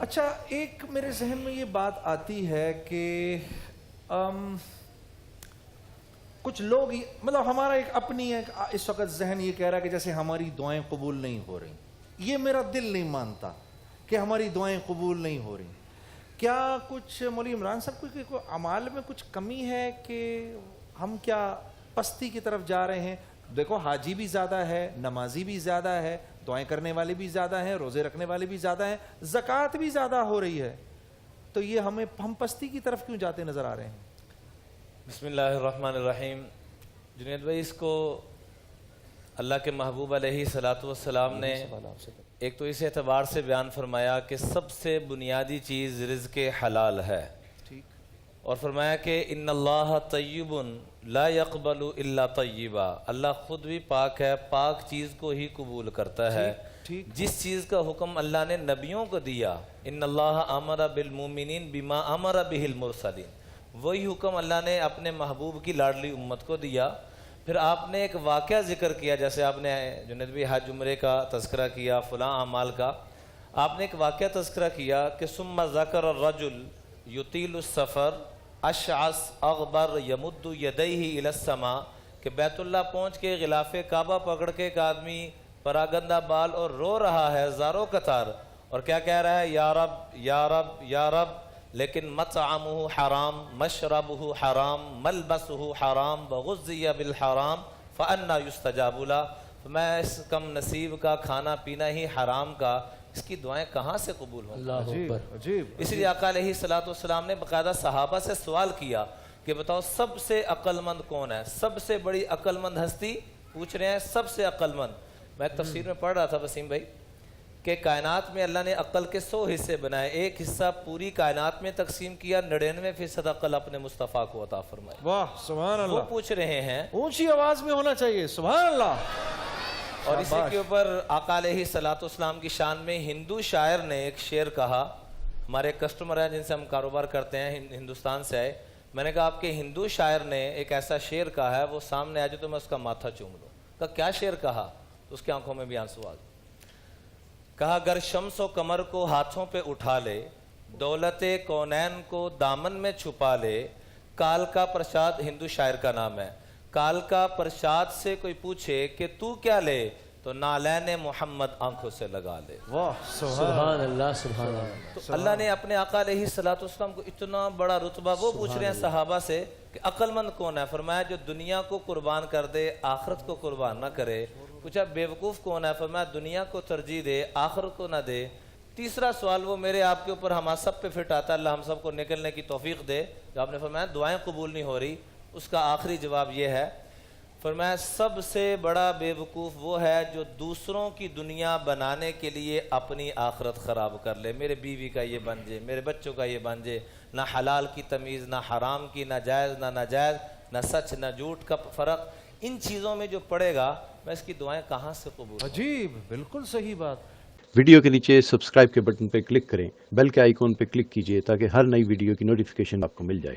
اچھا ایک میرے ذہن میں یہ بات آتی ہے کہ کچھ لوگ مطلب ہمارا ایک اپنی ایک اس وقت ذہن یہ کہہ رہا ہے کہ جیسے ہماری دعائیں قبول نہیں ہو رہی. یہ میرا دل نہیں مانتا کہ ہماری دعائیں قبول نہیں ہو رہی. کیا کچھ مولوی عمران صاحب کوئی اعمال میں کچھ کمی ہے کہ ہم کیا پستی کی طرف جا رہے ہیں؟ دیکھو حاجی بھی زیادہ ہے, نمازی بھی زیادہ ہے, دعائیں کرنے والے بھی زیادہ ہیں, روزے رکھنے والے بھی زیادہ ہیں, زکوٰۃ بھی زیادہ ہو رہی ہے, تو یہ ہم پستی کی طرف کیوں جاتے نظر آ رہے ہیں؟ بسم اللہ الرحمن الرحیم. جنید بھائی, اس کو اللہ کے محبوب علیہ الصلوۃ والسلام نے ایک تو اس اعتبار سے بیان فرمایا کہ سب سے بنیادی چیز رزق حلال ہے, اور فرمایا کہ ان اللہ طیب لا يقبل الا طیبا. اللہ خود بھی پاک ہے, پاک چیز کو ہی قبول کرتا ہے. جس چیز کا حکم اللہ نے نبیوں کو دیا, ان اللہ امر بالمؤمنین بما امر به المرسلین, وہی حکم اللہ نے اپنے محبوب کی لاڈلی امت کو دیا. پھر آپ نے ایک واقعہ ذکر کیا, جیسے آپ نے جنید بھی حج عمرے کا تذکرہ کیا, فلاں اعمال کا, آپ نے ایک واقعہ تذکرہ کیا کہ ثم ذکر الرجل یطیل السفر اشعث اغبر یمد یدیہ الی السماء, کہ بیت اللہ پہنچ کے غلاف کعبہ پکڑ کے ایک آدمی پراگندہ بال اور رو رہا ہے زاروں قطار, اور کیا کہہ رہا ہے, یا رب یا رب یا رب, لیکن مطعمہ حرام مشربہ حرام ملبسہ حرام وغذی بالحرام فانا یستجاب لہ. میں اس کم نصیب کا کھانا پینا ہی حرام کا, اس کی دعائیں کہاں سے قبول ہوں؟ اس لیے آقا علیہ الصلوۃ والسلام نے باقاعدہ صحابہ سے سوال کیا کہ بتاؤ سب سے عقل مند کون ہے, سب سے بڑی عقل مند ہستی پوچھ رہے ہیں, سب سے عقل مند. میں ایک تفسیر میں پڑھ رہا تھا وسیم بھائی کہ کائنات میں اللہ نے عقل کے 100 حصے بنائے, ایک حصہ پوری کائنات میں تقسیم کیا, 99% عقل اپنے مصطفیٰ کو عطا فرمائے. واہ سبحان اللہ. وہ پوچھ رہے ہیں, اونچی آواز میں ہونا چاہیے, سبحان اللہ. اور اسی کے اوپر آقا علیہ الصلوۃ والسلام کی شان میں ہندو شاعر نے ایک شعر کہا. ہمارے کسٹمر ہیں جن سے ہم کاروبار کرتے ہیں, ہندوستان سے آئے. میں نے کہا آپ کے ہندو شاعر نے ایک ایسا شعر کہا ہے, وہ سامنے آ جائے تو میں اس کا ماتھا چوم لوں. کہا کیا شعر کہا؟ تو اس کی آنکھوں میں بھی آنسو آ گئے. کہا گر شمس و قمر کو ہاتھوں پہ اٹھا لے, دولت کونین کو دامن میں چھپا لے, کال کا پرشاد, ہندو شاعر کا نام ہے, کال کا پرشاد سے کوئی پوچھے کہ تو کیا لے, تو نالین محمد آنکھوں سے لگا لے. واہ سبحان اللہ سبحان اللہ. تو اللہ نے اپنے آقا علیہ الصلوۃ والسلام کو اتنا بڑا رتبہ, وہ پوچھ رہے ہیں صحابہ سے کہ عقل مند کون ہے؟ فرمایا جو دنیا کو قربان کر دے آخرت کو قربان نہ کرے. پوچھا بیوقوف کون ہے؟ فرمایا دنیا کو ترجیح دے آخرت کو نہ دے. تیسرا سوال وہ میرے آپ کے اوپر ہم سب پہ فٹ آتا ہے, اللہ ہم سب کو نکلنے کی توفیق دے. جو آپ نے فرمایا دعائیں قبول نہیں ہو رہی, اس کا آخری جواب یہ ہے, فرمایا سب سے بڑا بیوقوف وہ ہے جو دوسروں کی دنیا بنانے کے لیے اپنی آخرت خراب کر لے. میرے بیوی کا یہ بن جائے, میرے بچوں کا یہ بن جائے, نہ حلال کی تمیز, نہ حرام کی, نہ جائز نہ ناجائز, نہ سچ نہ جھوٹ کا فرق. ان چیزوں میں جو پڑے گا, میں اس کی دعائیں کہاں سے قبول؟ عجیب, بالکل صحیح بات. ویڈیو کے نیچے سبسکرائب کے بٹن پہ کلک کریں, بیل کے آئیکن پہ کلک کیجئے تاکہ ہر نئی ویڈیو کی نوٹیفیکیشن آپ کو مل جائے.